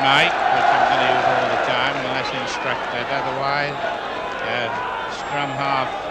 line, mate, which I'm going to use all the time unless instructed. Otherwise, scrum half.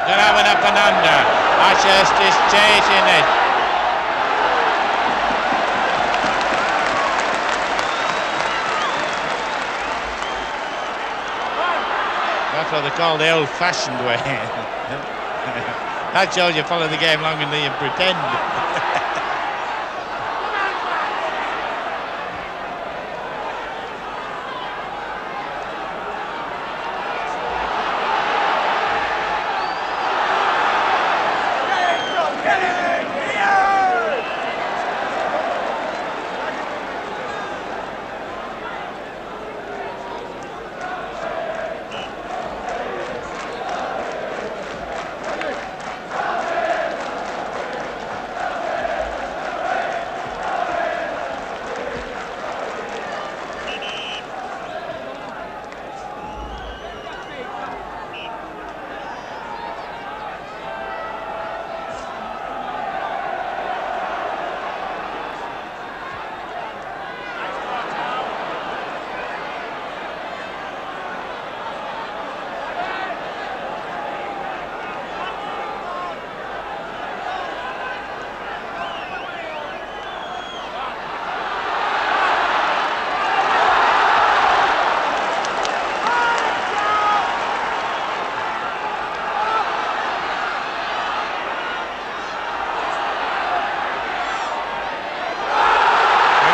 Gonna have an up and under. Ashurst is chasing it. That's what they call the old-fashioned way. That shows you follow the game longer than you pretend.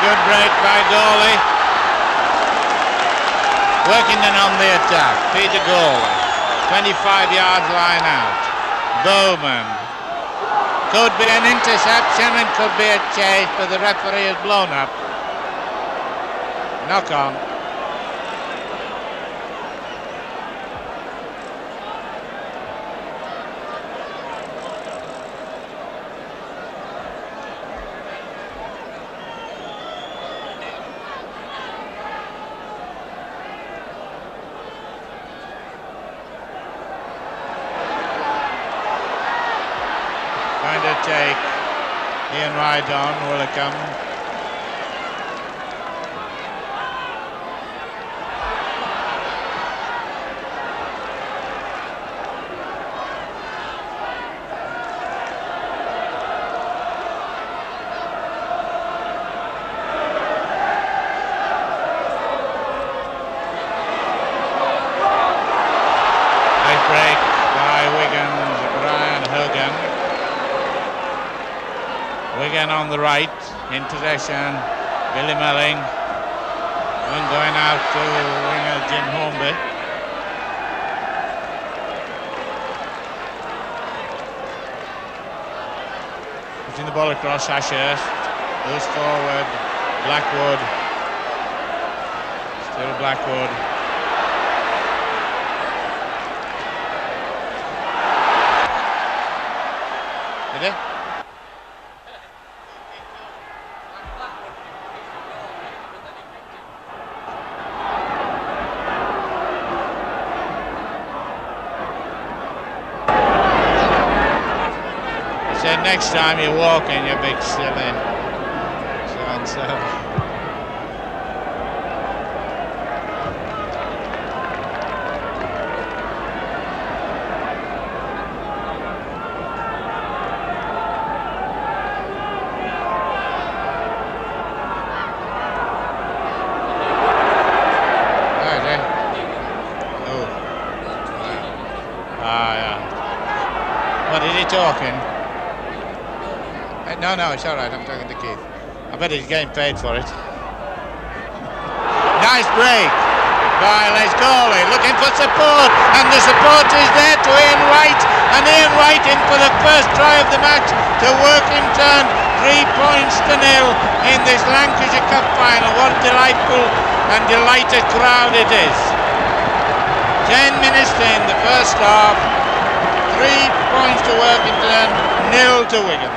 Break by Goalie. Workington on the attack. Peter Goalie. 25 yards line out. Bowman. Could be an interception and could be a chase, but the referee has blown up. Knock on. Take Ian Wright on, will it come? Nice break by Wigan's Brian Hogan. Wigan on the right, in possession, Billy Melling, and going out to winger Jim Hornby. Putting the ball across Ashurst, goes forward, Blackwood, still Blackwood. Did he? Said next time you're walking, you big silly so and so. What is he talking? No, it's all right. I'm talking to Keith. I bet he's getting paid for it. Nice break by Les Goalie, looking for support, and the support is there to Ian Wright, and Ian Wright in for the first try of the match to Workington. 3 points to 0 in this Lancashire Cup final. What a delightful and delighted crowd it is. 10 minutes in the first half. 3 points to Workington, 0 to Wigan.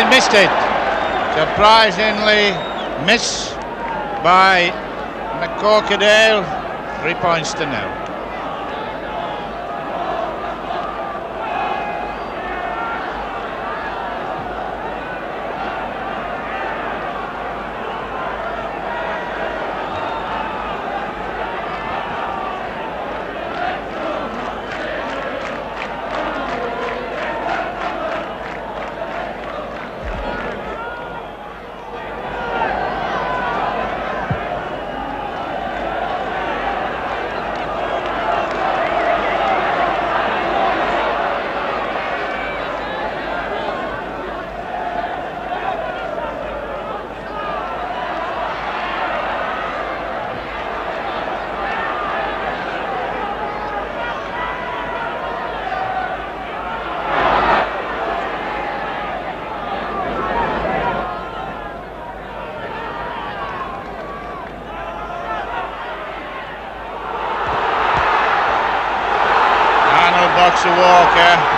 he missed it. Surprisingly, miss by McCorkadale. 3 points to 0. To Walker.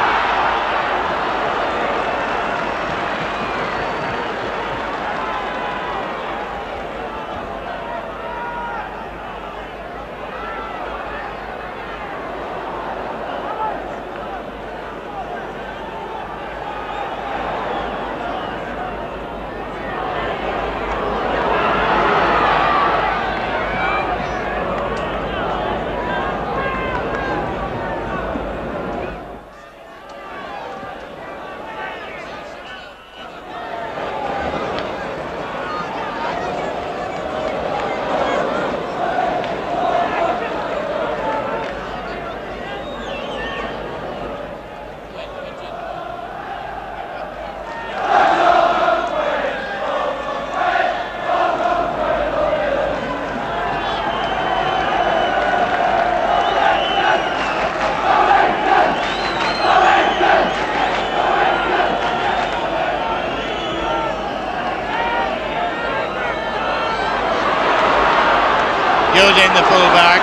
Using the fullback.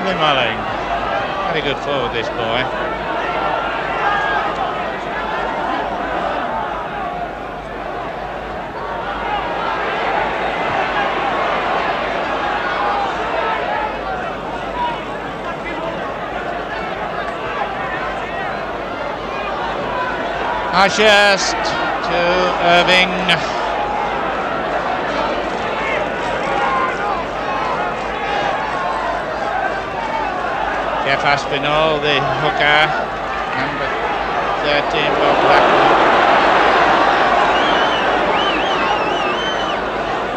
Willie Mulling. Very good forward, this boy. Ashurst to Irving. Jeff Aspinall, the hooker, number 13, Bob Blackwood.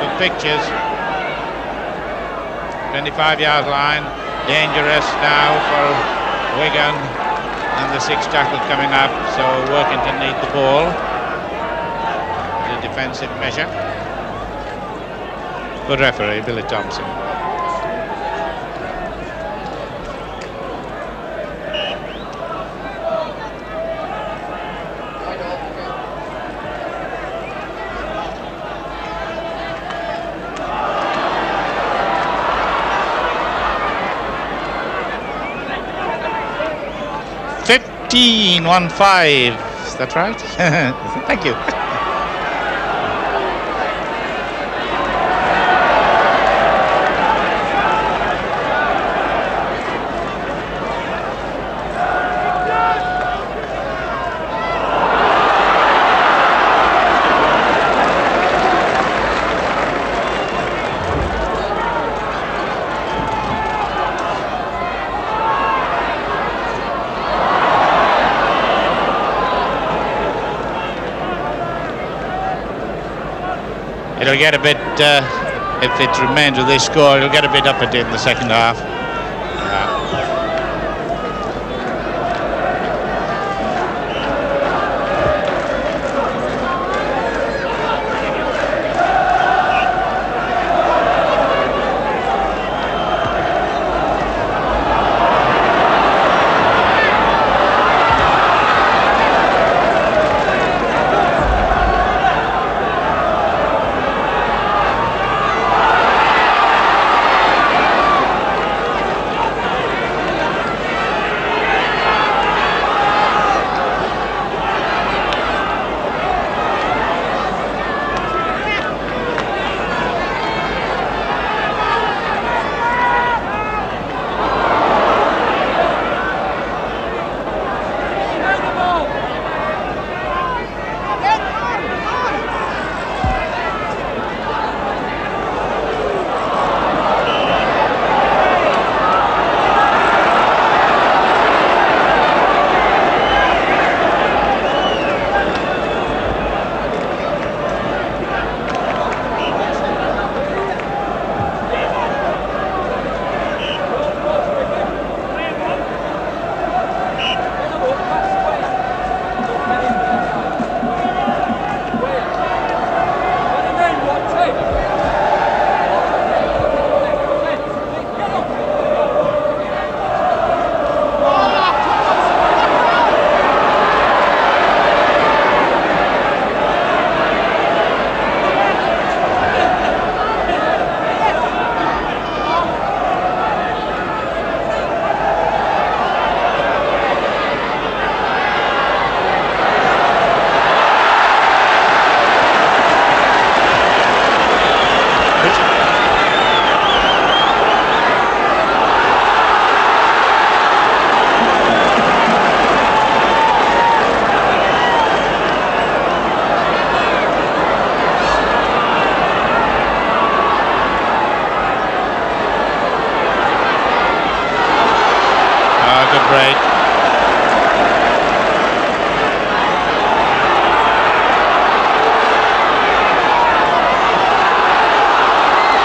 Good pictures. 25-yard line, dangerous now for Wigan, and the 6 tackle coming up, so Workington need the ball. The defensive measure. Good referee, Billy Thompson. Is that right? Thank you. It'll get a bit, if it remains with this score, it'll get a bit up at it in the second half.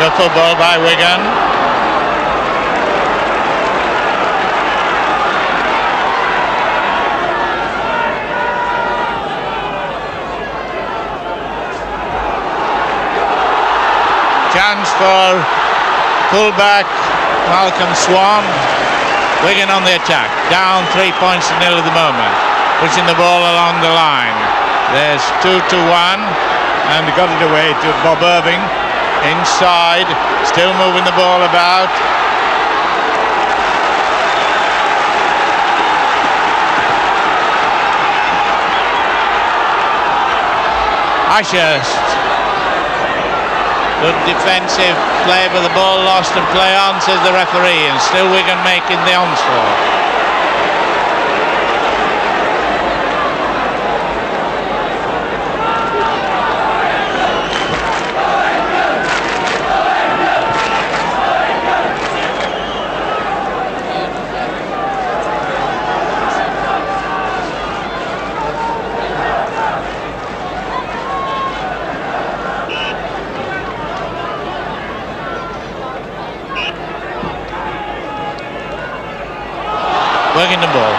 of football by Wigan. Chance for fullback Malcolm Swan. Wigan on the attack, down 3 points to nil at the moment, pushing the ball along the line. There's 2-1, and got it away to Bob Irving inside, still moving the ball about. Ashurst. Good defensive play, but the ball lost and play on, says the referee, and still Wigan making the onslaught. Working the ball.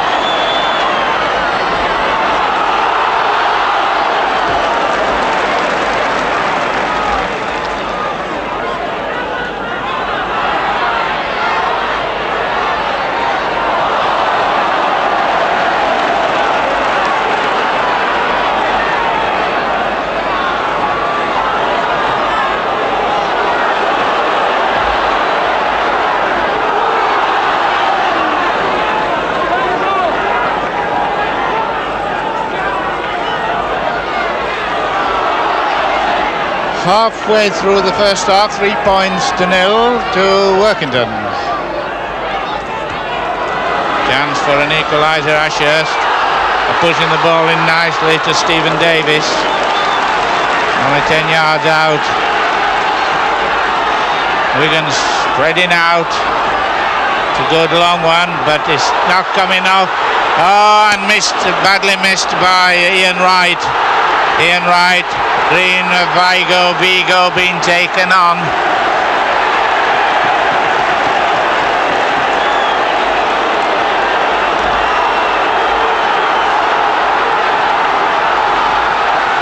Halfway through the first half, 3 points to nil to Workington. Chance for an equaliser, Ashurst. Pushing the ball in nicely to Stephen Davis. Only 10 yards out. Wigan spreading out. It's a good long one, but it's not coming off. Oh, and badly missed by Ian Wright. Ian Wright. Green, Vigo being taken on.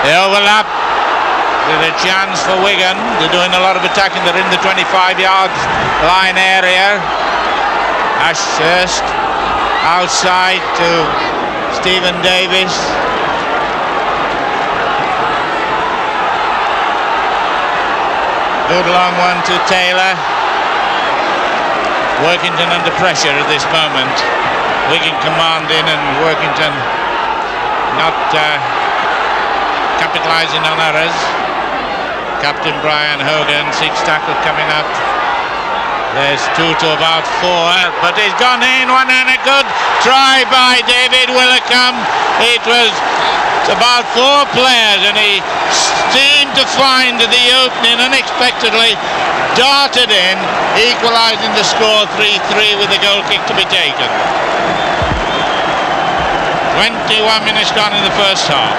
They overlap with a chance for Wigan. They're doing a lot of attacking. They're in the 25-yard line area. Ashurst outside to Stephen Davis. Good long one to Taylor. Workington under pressure at this moment. Wigan commanding and Workington not capitalising on errors. Captain Brian Hogan, 6 tackle coming up. There's 2 to about 4, but it's gone in, one, and a good try by David Willicombe. It was about 4 players and he seemed to find the opening unexpectedly, darted in, equalising the score 3-3 with the goal kick to be taken. 21 minutes gone in the first half.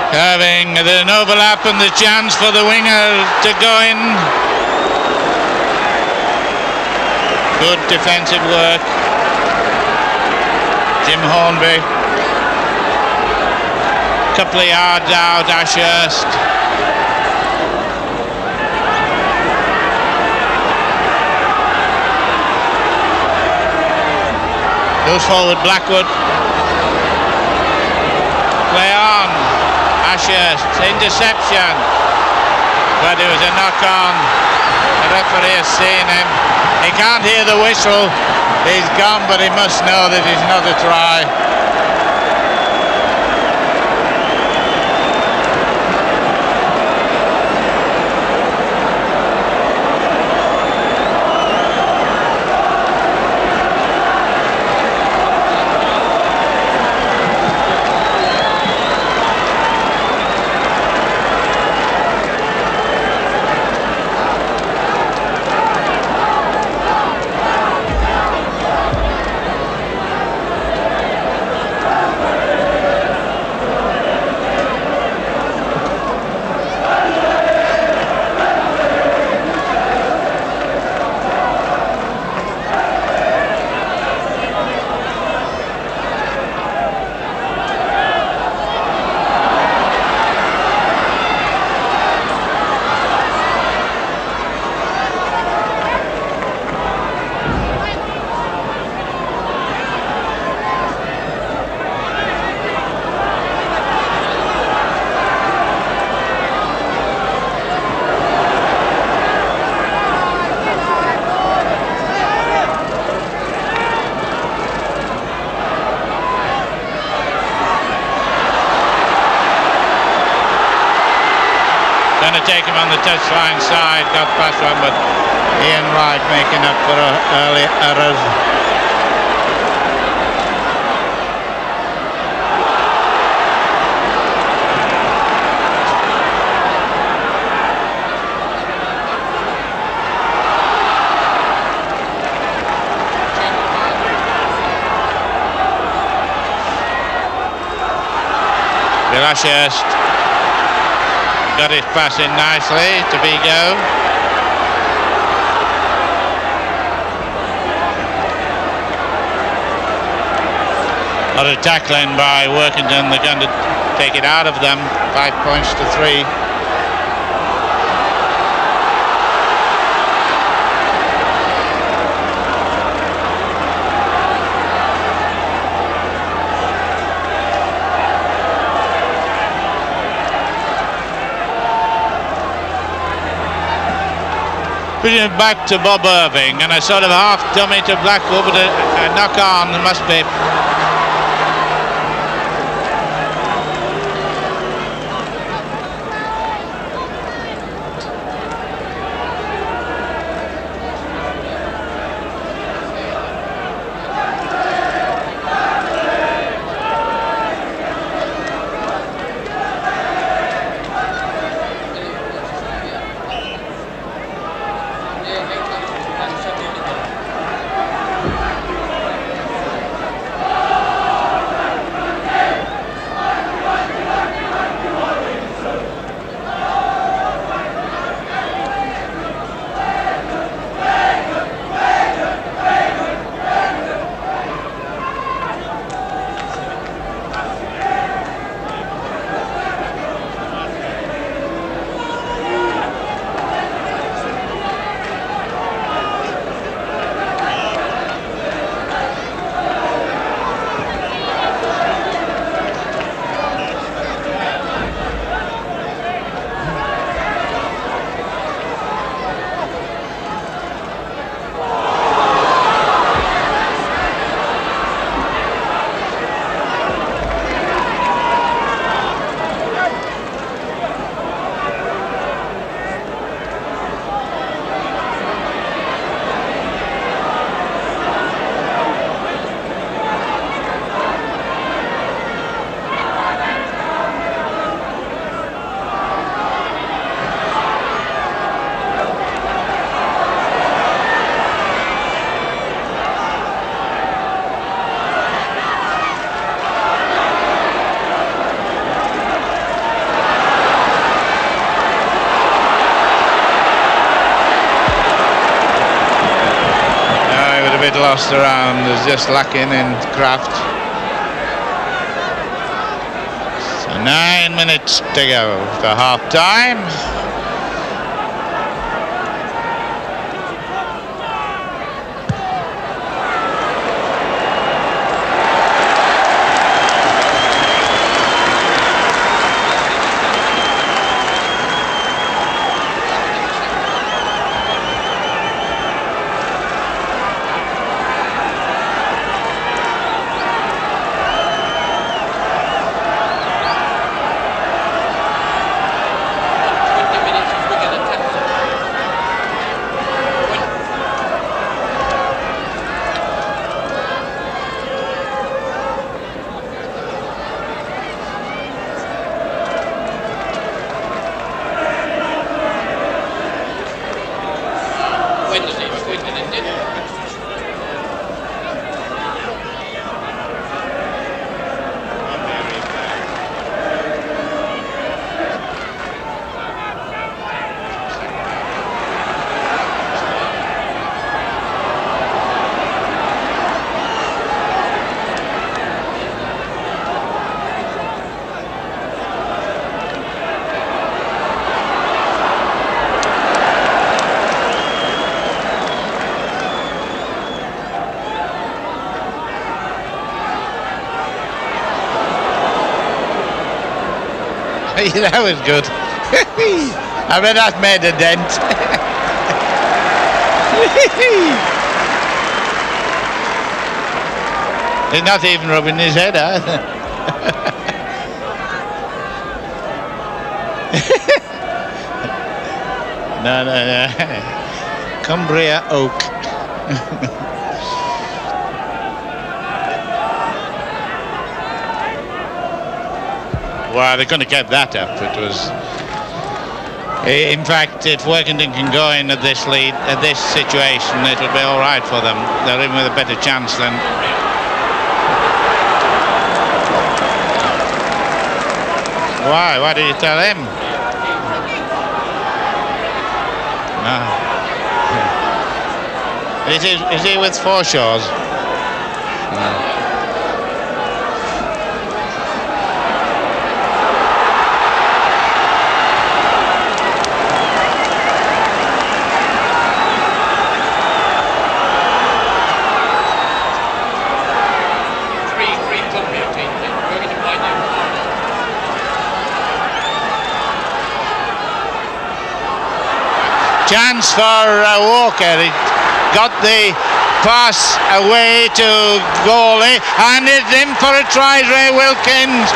Having an overlap and the chance for the winger to go in. Good defensive work. Jim Hornby. Couple of yards out, Ashurst. Goes forward, Blackwood. Play on. Ashurst, interception. But it was a knock on. The referee has seen him. He can't hear the whistle. He's gone, but he must know that it's not a try. Going to take him on the touchline side, got past one, but Ian Wright making up for early errors. Ashurst got his pass in nicely to Vigo. A lot of tackling by Workington. They're going to take it out of them. 5 points to 3. Putting it back to Bob Irving, and a sort of half dummy to Blackwood, but a knock on must be. tossed around, was just lacking in craft. So 9 minutes to go to half time. That was good. I mean, that made a dent. He's not even rubbing his head out. No. Cumbria oak. Wow, they're going to get that up. It was, in fact, if Workington can go in at this lead, at this situation, it'll be all right for them. They're in with a better chance than. Why? Why did you tell him? No. Is he with Forshaws? No. Chance for Walker. He got the pass away to goalie and it's in for a try. Ray Wilkins.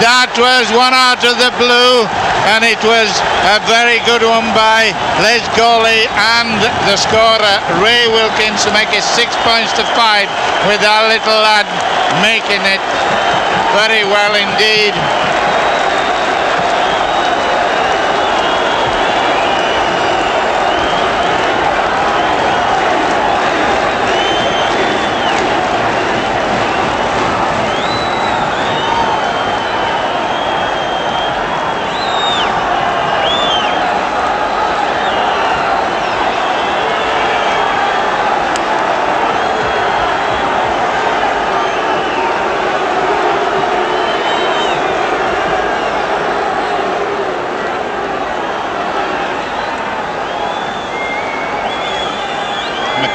That was one out of the blue and it was a very good one by Les Goalie and the scorer Ray Wilkins to make it 6 points to 5 with our little lad making it very well indeed.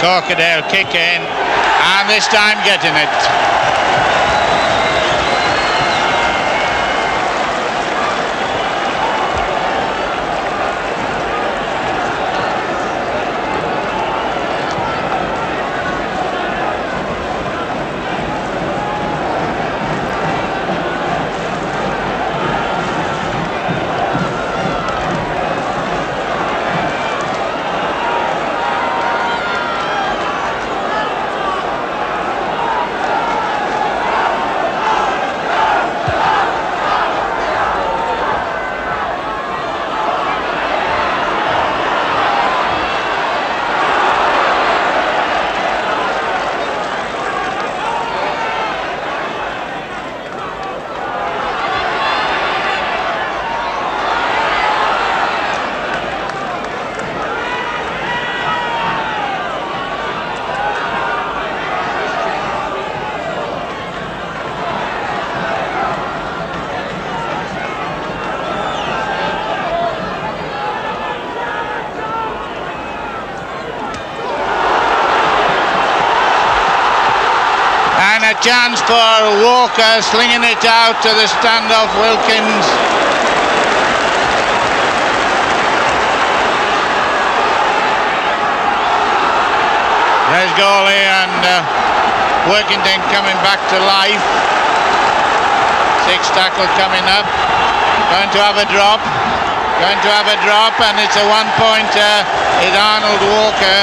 Crocodile kick in and this time getting it. chance for Walker, slinging it out to the standoff Wilkins. There's goalie and Workington coming back to life. 6 tackle coming up. Going to have a drop. And it's a 1-pointer. It's Arnold Walker.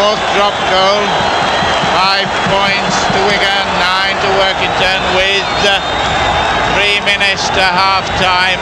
4th drop goal. 5 points to Wigan, 9 to Workington with 3 minutes to half time.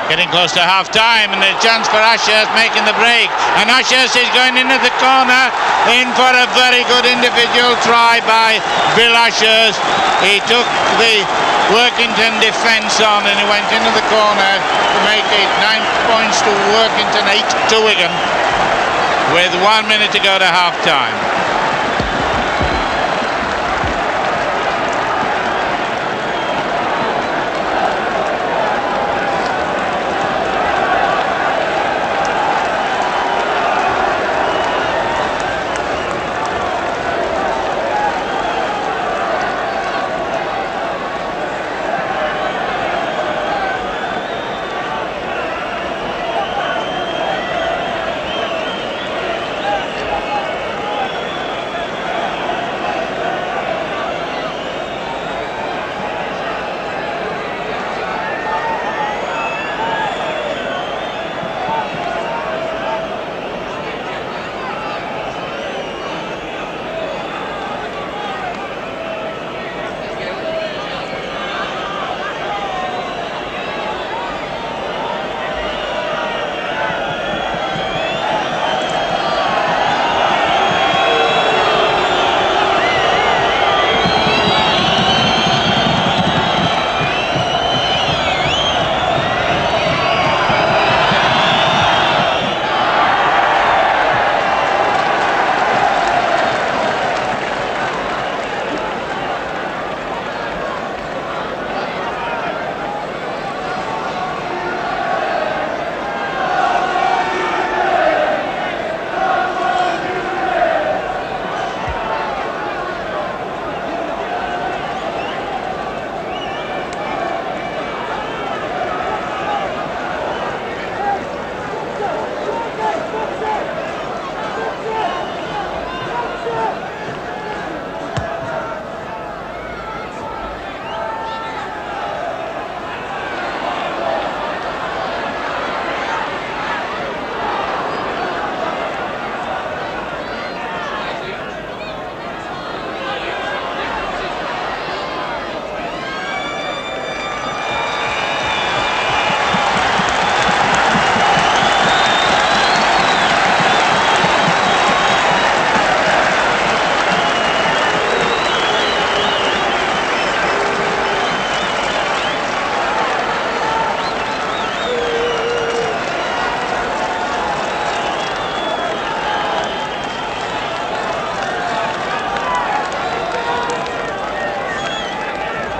Getting close to half-time, and a chance for Ashurst making the break. And Ashurst is going into the corner, in for a very good individual try by Bill Ashurst. He took the Workington defence on, and he went into the corner to make it 9 points to Workington, 8 to Wigan, with 1 minute to go to half-time.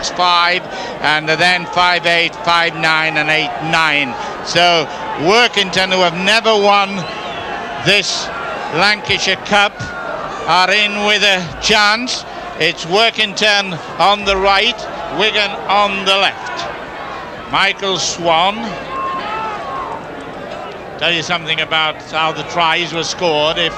that's 5, and then 5-8, 5-9 and 8-9. So Workington, who have never won this Lancashire Cup, are in with a chance. It's Workington on the right Wigan on the left. Michael Swan. Tell you something about how the tries were scored if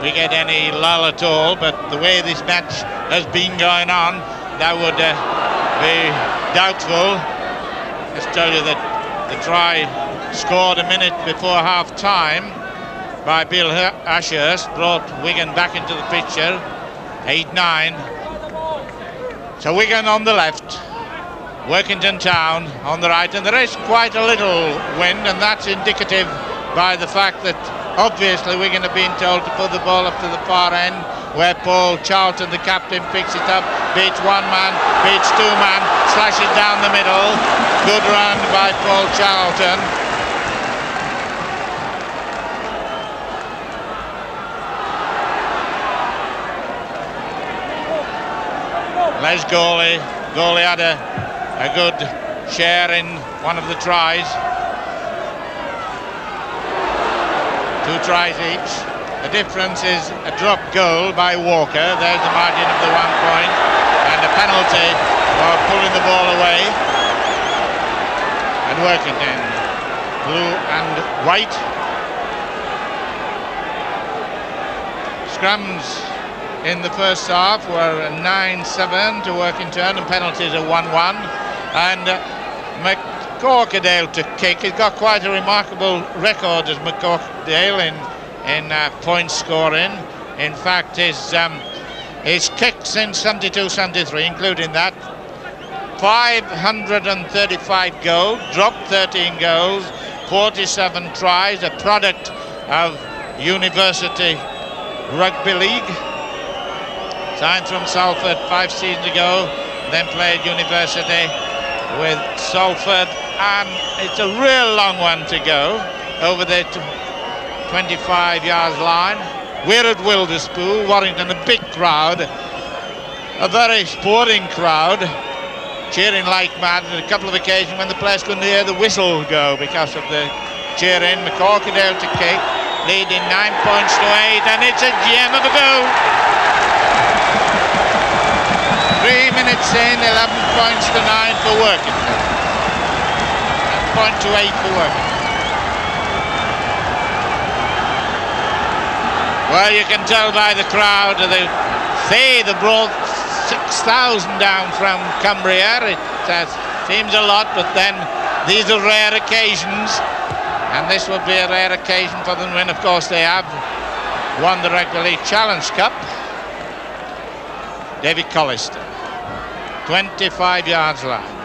we get any lull at all, but the way this match has been going on, that would be doubtful. Just tell you that the try scored a minute before half time by Bill Ashurst brought Wigan back into the picture. 8-9. So Wigan on the left, Workington Town on the right, and there is quite a little wind, and that's indicative by the fact that obviously Wigan have been told to put the ball up to the far end, where Paul Charlton, the captain, picks it up, beats one man, beats two man, slashes down the middle. Good run by Paul Charlton. Les Gourley had a good share in one of the tries. 2 tries each. The difference is a drop goal by Walker. There's the margin of the 1 point, and a penalty for pulling the ball away. And Workington, blue and white. Scrums in the first half were 9-7 to Workington, and penalties are 1-1. And McCorkadale to kick. He's got quite a remarkable record as McCorkadale in point scoring. In fact, his kicks in 72-73, including that, 535 goals, dropped 13 goals, 47 tries, a product of University Rugby League. Signed from Salford 5 seasons ago, then played University with Salford, and it's a real long one to go over the 25 yards line. We're at Wilderspool, Warrington, a big crowd, a very sporting crowd, cheering like mad. On a couple of occasions when the players couldn't hear the whistle go because of the cheering. McCorkadale to kick, leading 9 points to 8, and it's a gem of a goal. 3 minutes in, 11 points to 9 for Workington. 1 point to 8 for Workington. Well, you can tell by the crowd. They say they brought 6,000 down from Cumbria. It seems a lot, but then these are rare occasions, and this will be a rare occasion for them when, of course, they have won the Rugby League Challenge Cup. David Collister, 25 yards line.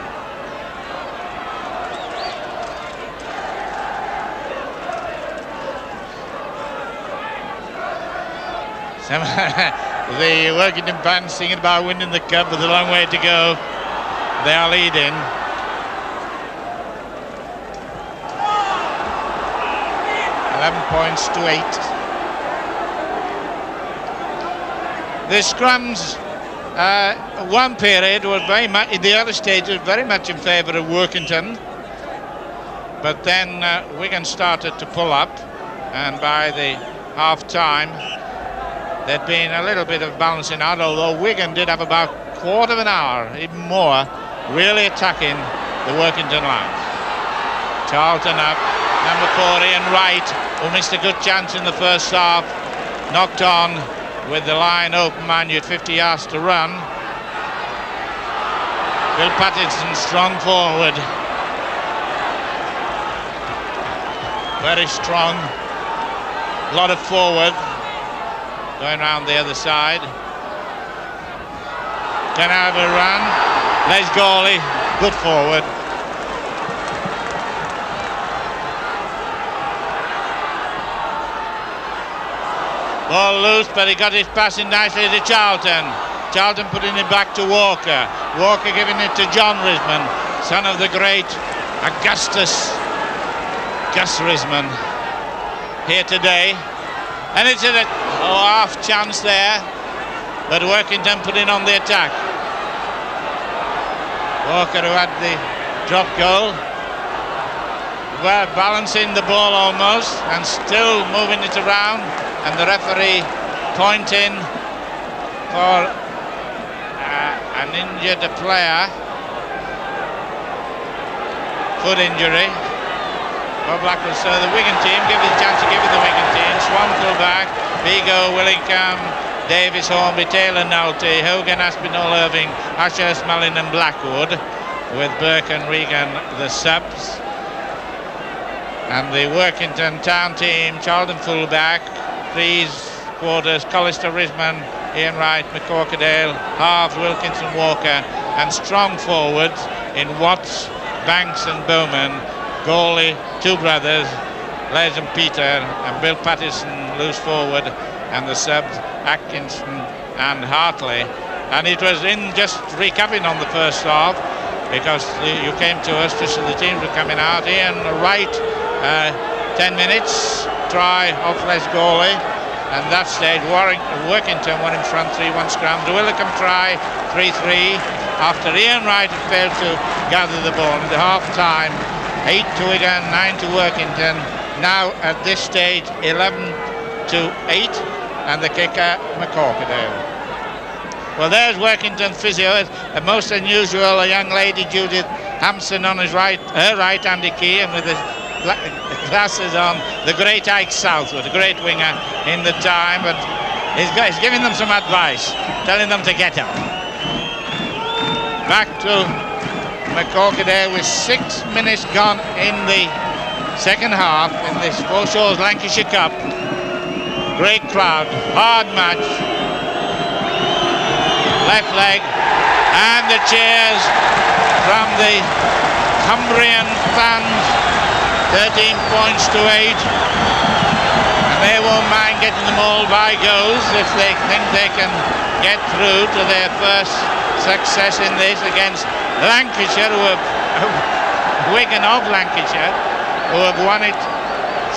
The Workington band singing about winning the cup with a long way to go. They are leading. Points to 8. The scrums, one period was very much in the early stages, very much in favour of Workington, but then Wigan started to pull up, and by the half time there'd been a little bit of balancing out, although Wigan did have about a quarter of an hour, even more, really attacking the Workington line. Charlton up, number 4 Ian Wright, who missed a good chance in the first half, knocked on with the line open, man, you had 50 yards to run. Bill Pattinson strong forward, very strong, a lot of forward, going round the other side. Can have a run, Les Gourley, good forward. Ball loose, but he got his passing nicely to Charlton. Charlton putting it back to Walker. Walker giving it to John Risman, son of the great Augustus Gus Risman, here today. And it's a half chance there, but Workington put in on the attack. Walker, who had the drop goal, well, balancing the ball almost and still moving it around, and the referee pointing for an injured player. foot injury. Bob Blackwell, so the Wigan team give it a chance to give it the Wigan team. Swan full back, Vigo, Willingham, Davis, Hornby, Taylor, Nolte, Hogan, Aspinall, Irving, Ashurst, Malin and Blackwood, with Burke and Regan the subs. And the Workington Town team, Charlton fullback, Freeze, quarters, Collister, Risman, Ian Wright, McCorkadale, halves, Wilkinson, Walker, and strong forwards in Watts, Banks and Bowman, goalie, two brothers, Les and Peter, and Bill Pattison, loose forward, and the subs, Atkinson and Hartley. And it was in just recapping on the first half, because you came to us just as the teams were coming out. Ian Wright, 10 minutes, try off Les goalie, and that stage Workington won in front 3-1 scrum. De Willicum try 3-3 after Ian Wright had failed to gather the ball at half time. 8 to Wigan, 9 to Workington. Now at this stage 11-8, and the kicker McCorkadale. Well, there's Workington physio, a most unusual, a young lady, Judith Hampson, on her right-handed key, and with his glasses on, the great Ike Southwood, a great winger in the time, but he's giving them some advice, telling them to get up. Back to McCorkadale with 6 minutes gone in the second half in this Foreshores Lancashire Cup. Great crowd, hard match. Left leg, and the cheers from the Cumbrian fans. 13 points to 8, and they won't mind getting them all by goals if they think they can get through to their first success in this against Lancashire, who have Wigan of Lancashire, who have won it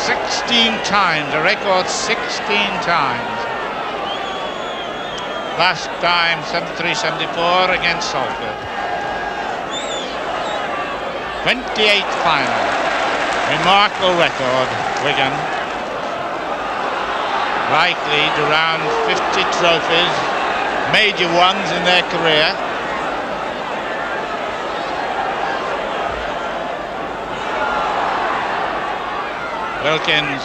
16 times, a record 16 times. Last time 73-74 against Salford. 28th final. Remarkable record, Wigan. Likely to round 50 trophies, major ones in their career. Wilkins.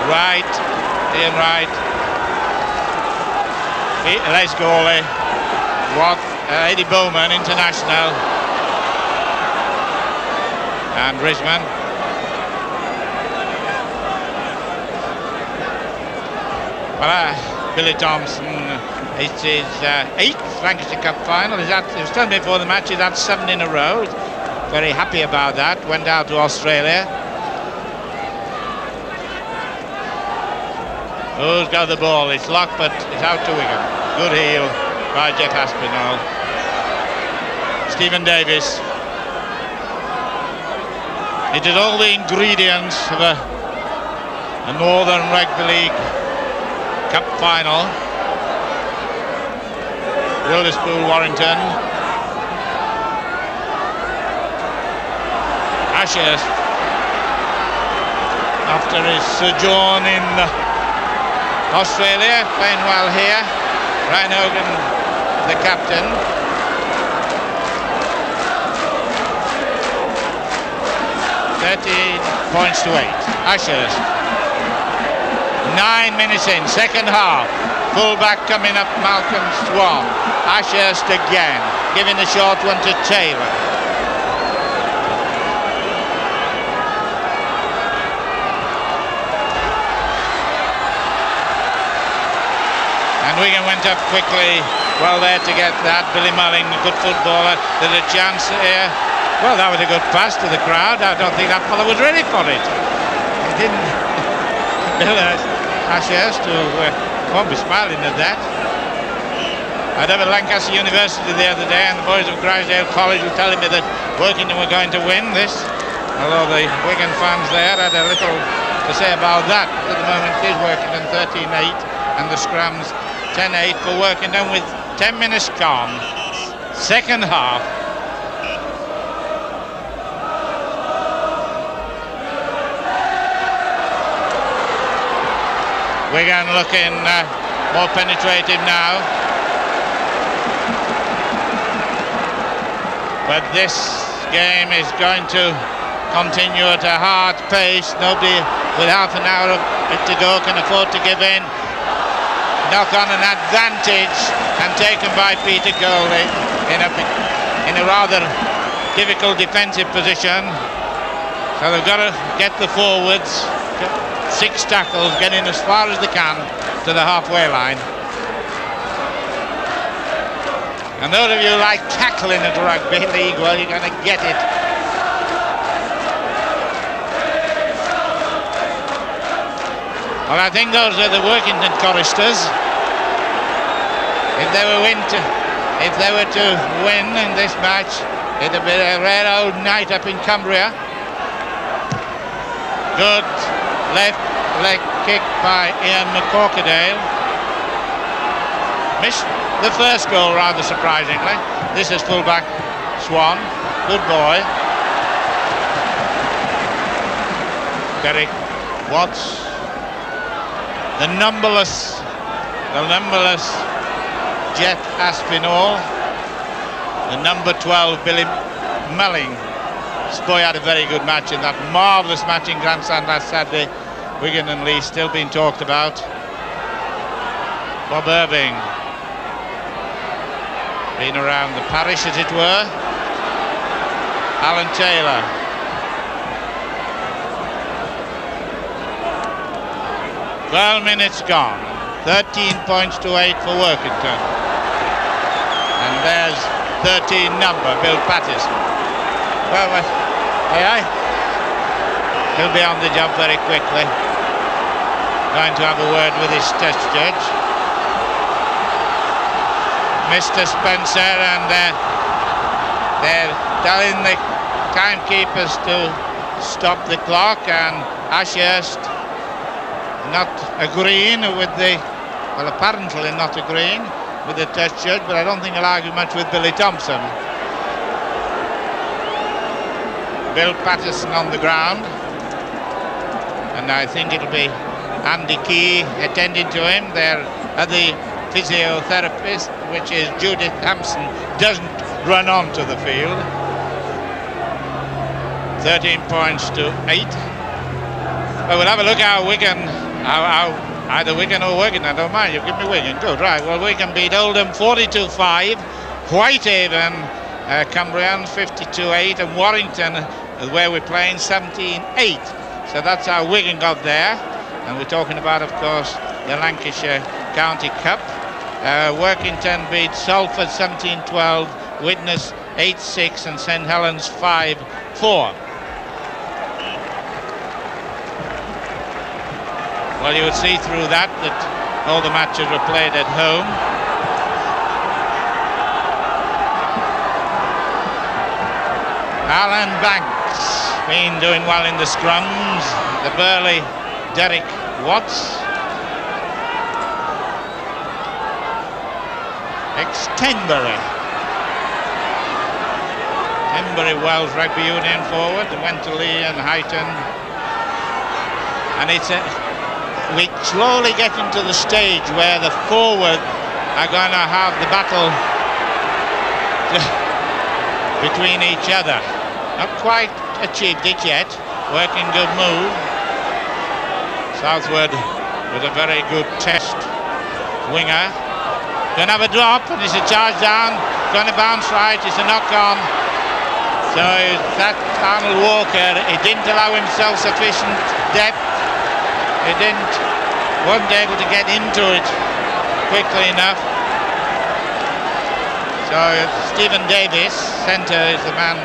Wright, Ian Wright. Les goalie. Eddie Bowman, international. And Risman. Well, Billy Thompson, it's his 8th Lancashire Cup final. He was telling me before the match he'd had 7 in a row. Very happy about that. Went out to Australia. Who's got the ball? It's locked, but it's out to Wigan. Good heel by Jeff Aspinall. Stephen Davis. It is all the ingredients of a Northern Rugby League Cup final. Wilderspool, Warrington. Ashurst, after his sojourn in Australia, playing well here. Ryan Hogan, the captain. 13 points to 8. Ashurst. 9 minutes in, second half. Full-back coming up, Malcolm Swan. Ashurst again, giving the short one to Taylor. And Wigan went up quickly, well there to get that. Billy Mulling, a good footballer, there's a chance here. Well, that was a good pass to the crowd. I don't think that fellow was ready for it. He didn't. Bill Ashurst, who won't be smiling at that. I was at Lancaster University the other day, and the boys of Grisdale College were telling me that Workington were going to win this. Although the Wigan fans there had a little to say about that. At the moment it is Workington 13-8, and the scrums 10-8 for Workington with 10 minutes gone. Second half. Wigan looking more penetrative now. But this game is going to continue at a hard pace. Nobody with half an hour to go can afford to give in. Knock on an advantage and taken by Peter Coley in a rather difficult defensive position. So they've got to get the forwards, 6 tackles, get in as far as they can to the halfway line. And those of you who like tackling at rugby league, well, you're going to get it. Well, I think those are the Workington choristers. If they were to win in this match, it'd be a rare old night up in Cumbria. Good left leg kick by Ian McCorkadale. Missed the first goal rather surprisingly. This is fullback Swan. Good boy. Derek Watts. The numberless Jet Aspinall. The number 12 Billy Melling. This boy had a very good match in that marvellous match in Grandstand last Saturday. Wigan and Lee still being talked about. Bob Irving. Been around the parish, as it were. Alan Taylor. "12 minutes gone. 13 points to 8 for Workington. And there's 13 number, Bill Pattison. Well, aye. He'll be on the job very quickly. Going to have a word with his test judge, Mr. Spencer, and they're telling the timekeepers to stop the clock, and Ashurst not agreeing with apparently not agreeing with the test judge, but I don't think he'll argue much with Billy Thompson. Bill Pattison on the ground, and I think it'll be Andy Key attending to him. Their other physiotherapist, which is Judith Hampson, doesn't run onto the field. 13 points to 8. Well, we'll have a look how Wigan, either Wigan or Wigan, I don't mind, you give me Wigan, good, right. Well, Wigan beat Oldham 42-5, Whitehaven, Cumbrians 52-8, and Warrington, where we're playing, 17-8. So that's how Wigan got there. And we're talking about, of course, the Lancashire County Cup. Workington beat Salford 17-12, Widnes 8-6, and St Helens 5-4. Well, you would see through that all the matches were played at home. Alan Banks been doing well in the scrums. The burly Derek Watts. Ex-Tenbury Wells Rugby Union forward, went to Lee and Highton. And we're slowly getting to the stage where the forward are going to have the battle between each other. Not quite achieved it yet. Working good move. Southwood with a very good test winger. Going to have a drop, and it's a charge down. Going to bounce right. It's a knock on. So that Arnold Walker, he didn't allow himself sufficient depth. He wasn't able to get into it quickly enough. So Stephen Davis, centre, is the man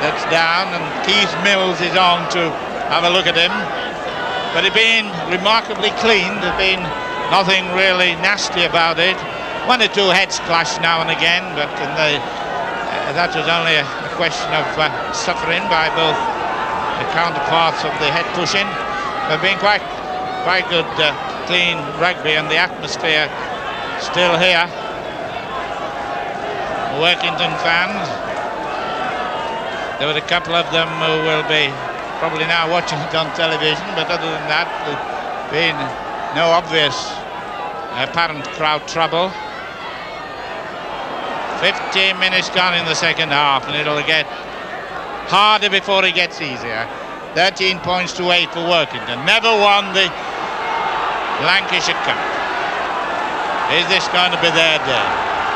that's down, and Keith Mills is on to have a look at him. But it's been remarkably clean. There's been nothing really nasty about it. One or two heads clash now and again, but that was only a question of suffering by both the counterparts of the head pushing. But been quite good, clean rugby, and the atmosphere still here. Workington fans. There were a couple of them who will be probably now watching it on television, but other than that, there's been no obvious apparent crowd trouble. 15 minutes gone in the second half, and it'll get harder before it gets easier. 13 points to 8 for Workington. Never won the Lancashire Cup. Is this going to be their day?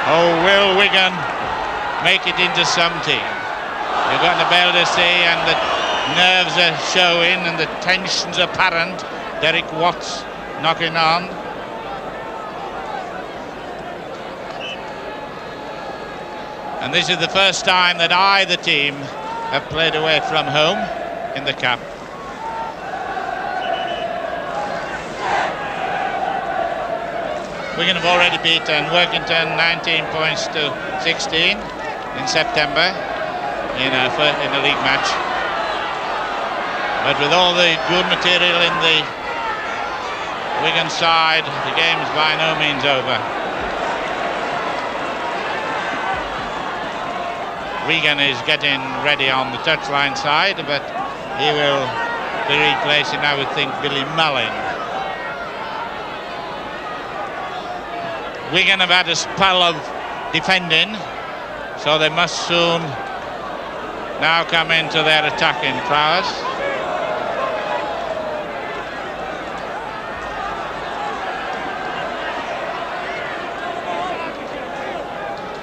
Or will Wigan make it into some team? You're going to be able to see, and the nerves are showing and the tension's apparent. Derek Watts knocking on. And this is the first time that either team have played away from home in the Cup. Wigan have already beaten Workington 19 points to 16 in September in a league match. But with all the good material in the Wigan side, the game's by no means over. Wigan is getting ready on the touchline side, but he will be replacing, I would think, Billy Mullin. Wigan have had a spell of defending, so they must soon now come into their attacking prowess.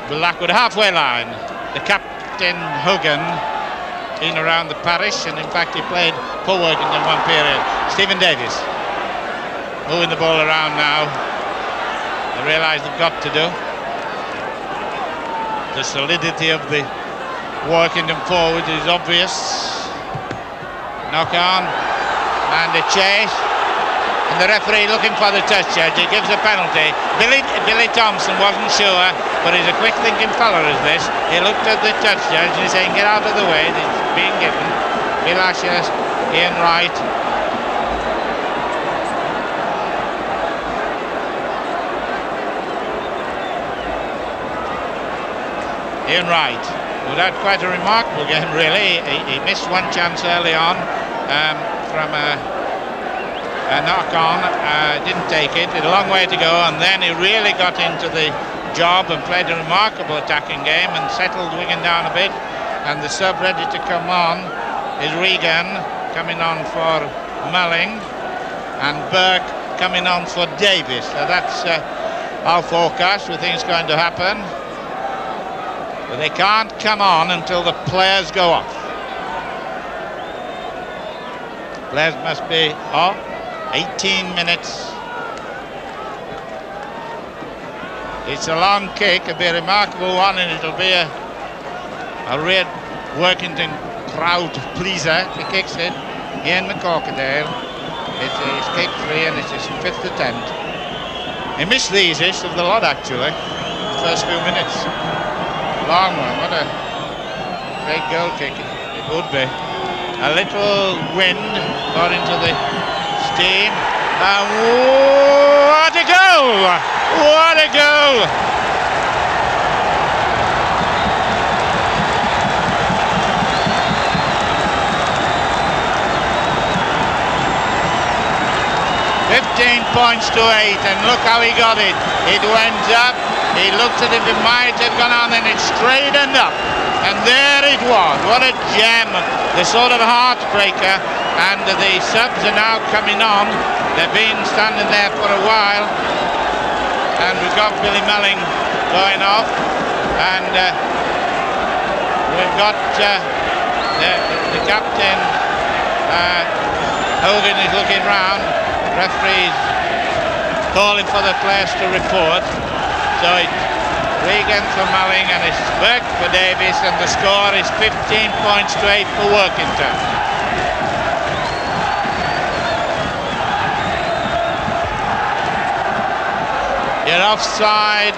Blackwood halfway line. The captain Hogan been around the parish, and in fact he played for Workington one period. Stephen Davis moving the ball around now. They realise they've got to do. The solidity of the Workington forward is obvious. Knock on and a chase, and the referee looking for the touch judge. He gives a penalty. Billy Thompson wasn't sure, but he's a quick-thinking fellow as this. He looked at the touch judge and he's saying, get out of the way, it's being given. Bill Ashurst, Ian Wright. Ian Wright, who had quite a remarkable game, really. He missed one chance early on from a knock-on, didn't take it. He had a long way to go, and then he really got into the job and played a remarkable attacking game and settled Wigan down a bit. And the sub ready to come on is Regan, coming on for Mulling, and Burke coming on for Davis. So that's our forecast. We think it's going to happen, but they can't come on until the players go off. Players must be off. 18 minutes. It's a long kick, a very remarkable one, and it'll be a real Workington crowd pleaser. He kicks it. Ian McCorkadale. It's his kick free, and it's his 5th attempt. He missed the easiest of the lot, actually. The first few minutes. Long one. What a great goal kick it would be. A little wind got into the steam, and what a goal! What a goal! £15 to 8, and look how he got it. It went up. He looked at it. It might have gone on, and it straightened up. And there it was. What a gem! The sort of heartbreaker. And the subs are now coming on. They've been standing there for a while, and we've got Billy Mulling going off, and we've got the captain Hogan is looking round. Referee's calling for the players to report. So it's Regan for Mulling and it's Burke for Davis, and the score is 15 points to 8 for Workington. You're offside,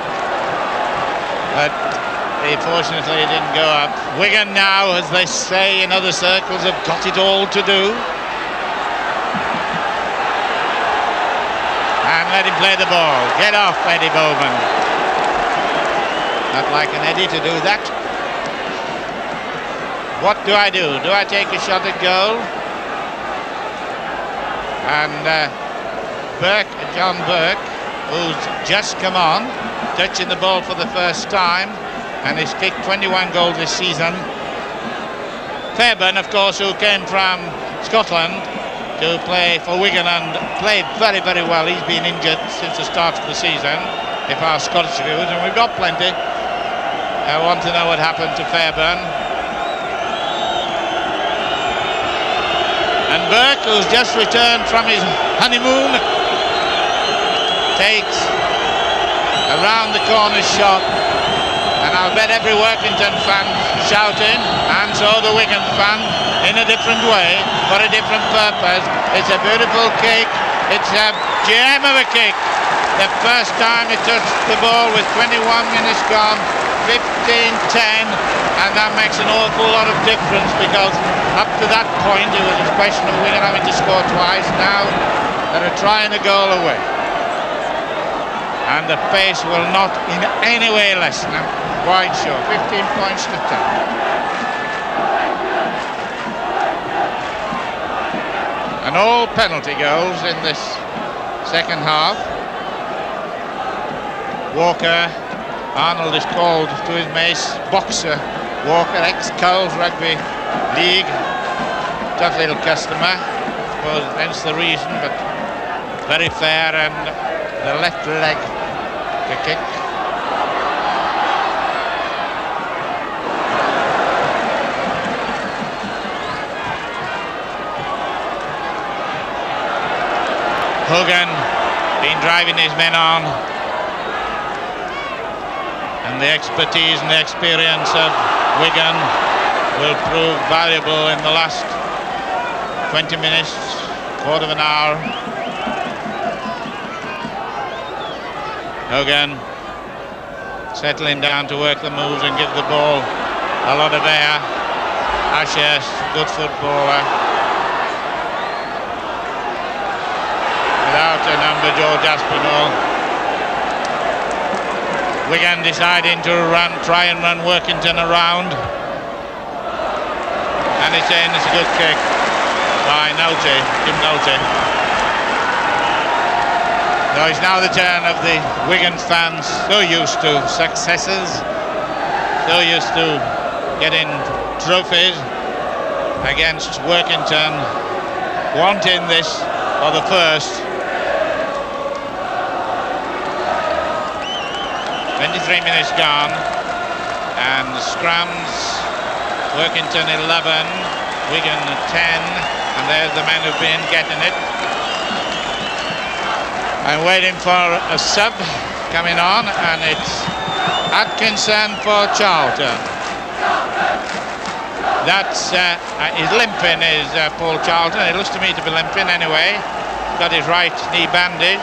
but fortunately it didn't go up. Wigan now, as they say in other circles, have got it all to do. And let him play the ball. Get off, Eddie Bowman. Not like an Eddie to do that. What do I do? Do I take a shot at goal? And John Burke, who's just come on, touching the ball for the first time, and he's kicked 21 goals this season. Fairbairn, of course, who came from Scotland to play for Wigan and played very, very well. He's been injured since the start of the season, if our Scottish viewers, and we've got plenty, want to know what happened to Fairbairn. And Burke, who's just returned from his honeymoon, takes a round the corner shot, and I'll bet every Workington fan shouting, and so the Wigan fan, in a different way, for a different purpose. It's a beautiful kick, it's a gem of a kick. The first time it touched the ball with 21 minutes gone, 15-10, and that makes an awful lot of difference, because up to that point it was a question of Wigan having to score twice. Now they're trying a goal away, and the pace will not in any way lessen. I'm quite sure. 15 points to 10. And all penalty goals in this second half. Walker, Arnold is called to his mace, boxer Walker, ex-Cowles Rugby League, tough little customer, I suppose hence the reason, but very fair, and the left leg to kick. Hogan been driving his men on, and the expertise and the experience of Wigan will prove valuable in the last 20 minutes, quarter of an hour. Hogan settling down to work the moves and give the ball a lot of air. Ashurst, good footballer. Without a number, George Aspinall. Wigan deciding to try and run Workington around, and it's in. It's a good kick by Nolte, Jim Nolte. So it's now the turn of the Wigan fans, so used to successes, so used to getting trophies, against Workington, wanting this for the first. 23 minutes gone, and scrums, Workington 11, Wigan 10, and there's the men who've been getting it. I'm waiting for a sub coming on, and it's Atkinson for Charlton. That's he's limping, is Paul Charlton. It looks to me to be limping anyway. Got his right knee bandaged.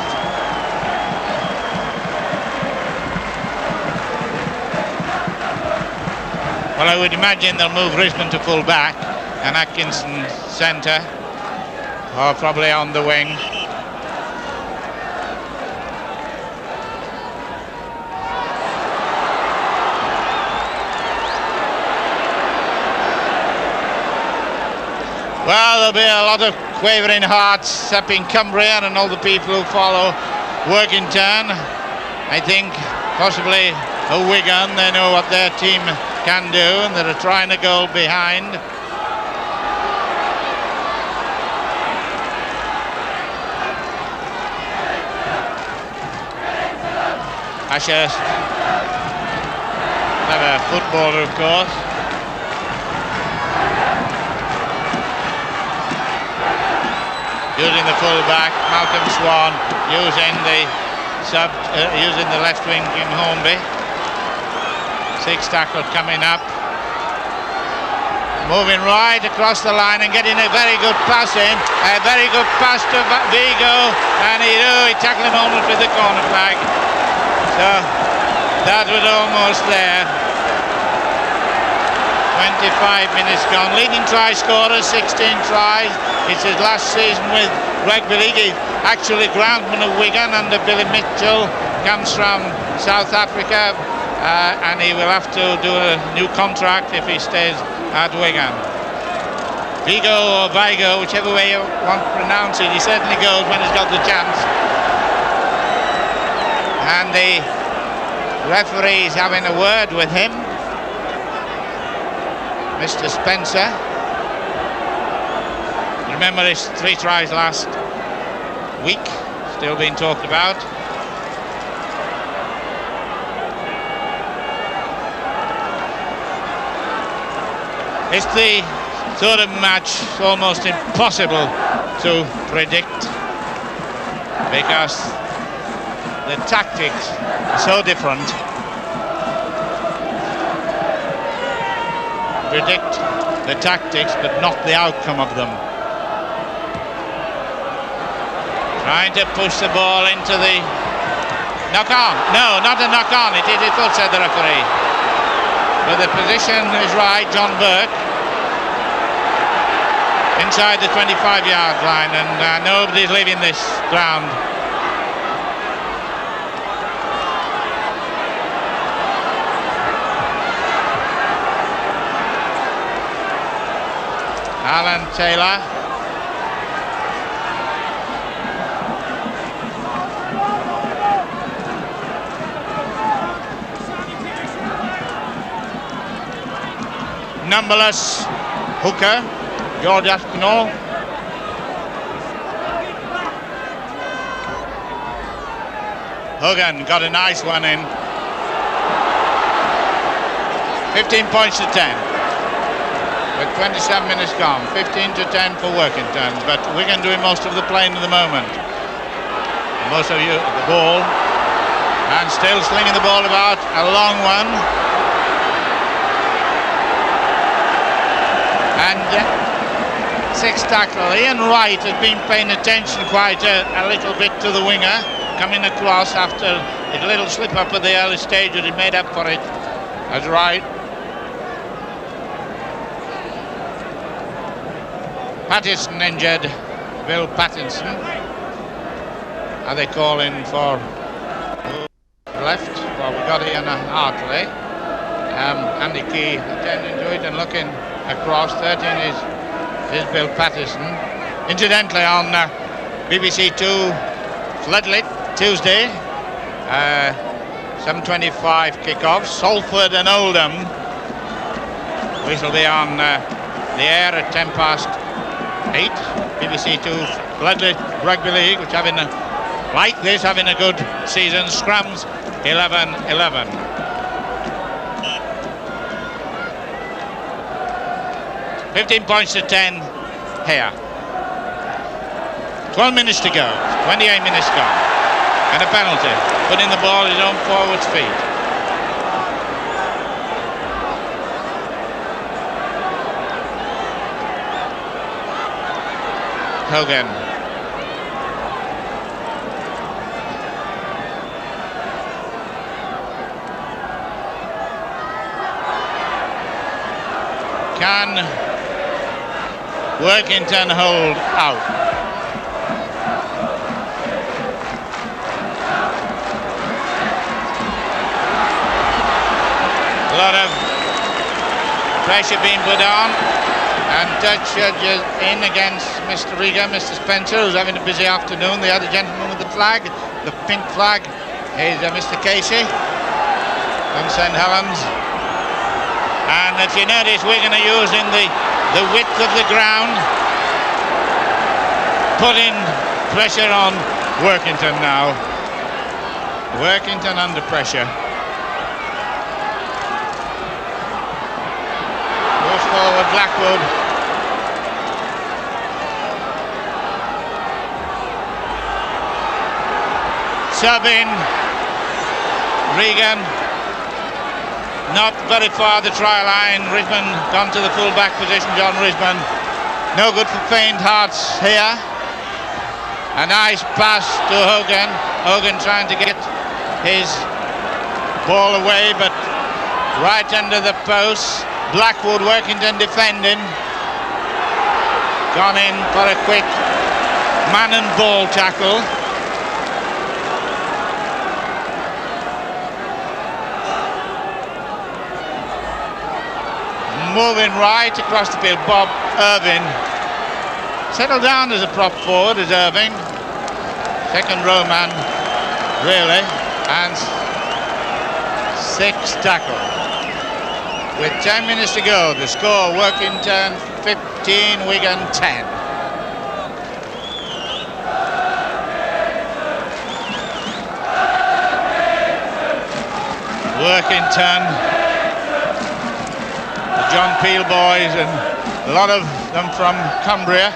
Well, I would imagine they'll move Risman to full back and Atkinson centre, or probably on the wing. Well, there'll be a lot of quavering hearts up in Cumbria and all the people who follow Workington. I think possibly a Wigan, they know what their team can do, and they're trying a goal behind. Ashurst, clever footballer, of course. Using the full back, Malcolm Swan using the left wing, Jim Hornby. Six tackle coming up, moving right across the line and getting a very good pass in, a very good pass to Vigo, and he tackled him almost with the corner flag. So that was almost there. 25 minutes gone. Leading try scorer, 16 tries. It's his last season with Rugby League. He's actually groundman of Wigan under Billy Mitchell, comes from South Africa. And he will have to do a new contract if he stays at Wigan. Vigo or Vigo, whichever way you want to pronounce it, he certainly goes when he's got the chance. And the referee is having a word with him. Mr. Spencer. Remember his 3 tries last week, still being talked about. It's the sort of match almost impossible to predict because the tactics are so different. Predict the tactics but not the outcome of them. Trying to push the ball into the knock on. No, not a knock on. It is full, said the referee. But the position is right. John Burke inside the 25-yard line, and nobody's leaving this ground. Alan Taylor. Numberless hooker, George Aspinall. Hogan got a nice one in. 15 points to 10. With 27 minutes gone. 15 to 10 for Workington. But Wigan doing most of the playing at the moment. Most of the ball. And still slinging the ball about. A long one. And 6th tackle. Ian Wright has been paying attention quite a little bit to the winger coming across after a little slip up at the early stage, but he made up for it as Wright. Pattison injured, Bill Pattinson. Are they calling for left? Well, we got Ian Hartley. Andy Key attending to it and looking across. 13 is Bill Pattison. Incidentally, on BBC Two floodlit Tuesday, 7:25 kickoff. Salford and Oldham. We shall be on the air at 8:10. BBC Two floodlit rugby league, which having having a good season. Scrums 11-11. 15 points to 10 here. 12 minutes to go. 28 minutes gone. And a penalty. Putting the ball at his own forward's feet. Hogan. Can Workington hold out? A lot of pressure being put on, and touch judges in against Mr. Riga, Mr. Spencer, who's having a busy afternoon. The other gentleman with the flag, the pink flag, is Mr. Casey from St. Helens. And if you notice, we're going to use in the width of the ground, putting pressure on Workington now. Workington under pressure. Goes forward Blackwood. Sub in Regan. Not very far the try line. Risman gone to the full-back position, John Risman. No good for faint hearts here. A nice pass to Hogan. Hogan trying to get his ball away, but right under the post. Blackwood, Workington defending. Gone in for a quick man and ball tackle. Moving right across the field, Bob Irving. Settled down as a prop forward as Irving. Second row man, really. And 6th tackle. with 10 minutes to go. The score, Workington 15, Wigan 10. Workington, the John Peel boys, and a lot of them from Cumbria.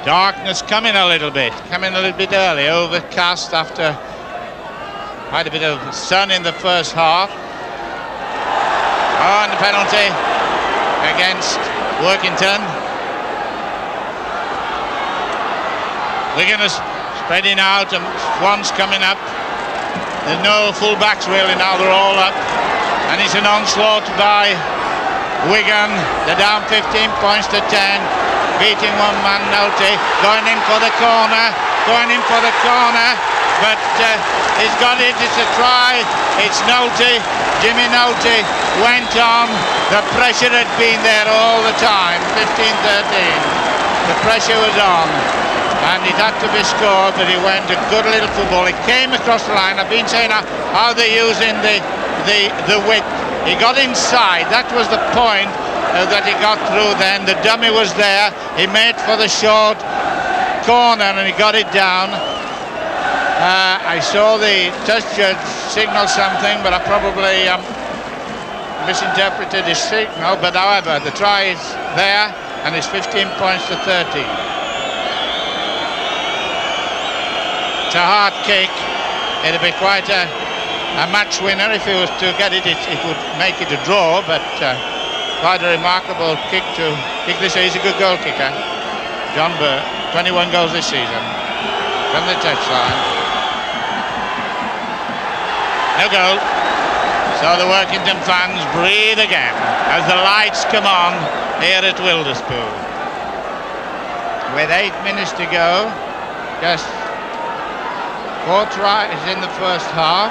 Darkness coming a little bit early, overcast after quite a bit of sun in the first half. Oh, and the penalty against Workington. Wigan is spreading out and one's coming up. There's no full backs really now, they're all up. And it's an onslaught by Wigan. They're down 15 points to 10. Beating one man, Nolte, going in for the corner, but he's got it, it's a try, it's Nolte, Jimmy Nolte went on, the pressure had been there all the time, 15-13, the pressure was on, and it had to be scored, but it went a good little football, it came across the line. I've been saying how they're using the width, he got inside, that was the point. That he got through then, the dummy was there, he made for the short corner and he got it down. I saw the touch judge signal something, but I probably misinterpreted his signal, but however the try is there and it's 15 points to 13. It's a hard kick, it'll be quite a match winner if he was to get it, it would make it a draw, but quite a remarkable kick to kick this. He's a good goal kicker, John Burr. 21 goals this season from the touchline. No goal. So the Workington fans breathe again as the lights come on here at Wilderspool. With 8 minutes to go, just 4 tries in the first half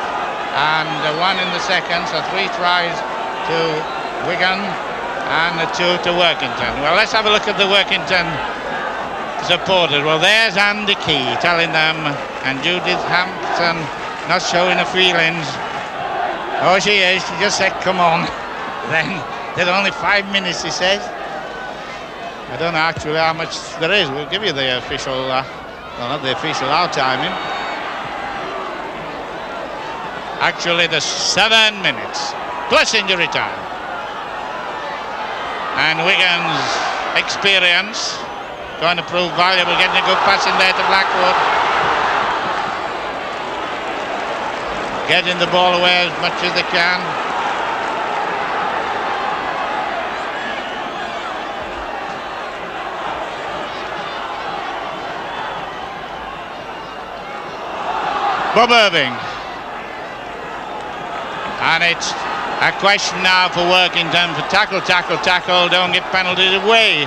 and 1 in the second, so 3 tries to Wigan and 2 to Workington. Well, let's have a look at the Workington supporters. Well, there's Andy Key telling them, and Judith Hampton not showing her feelings. Oh, she is. She just said, come on. Then there's only 5 minutes, he says. I don't know actually how much there is. We'll give you the official, well, not the official, our timing. Actually, there's 7 minutes, plus injury time. And Wigan's experience going to prove valuable, getting a good pass in there to Blackwood. Getting the ball away as much as they can. Bob Irving. And it's a question now for Workington for tackle, don't get penalties away.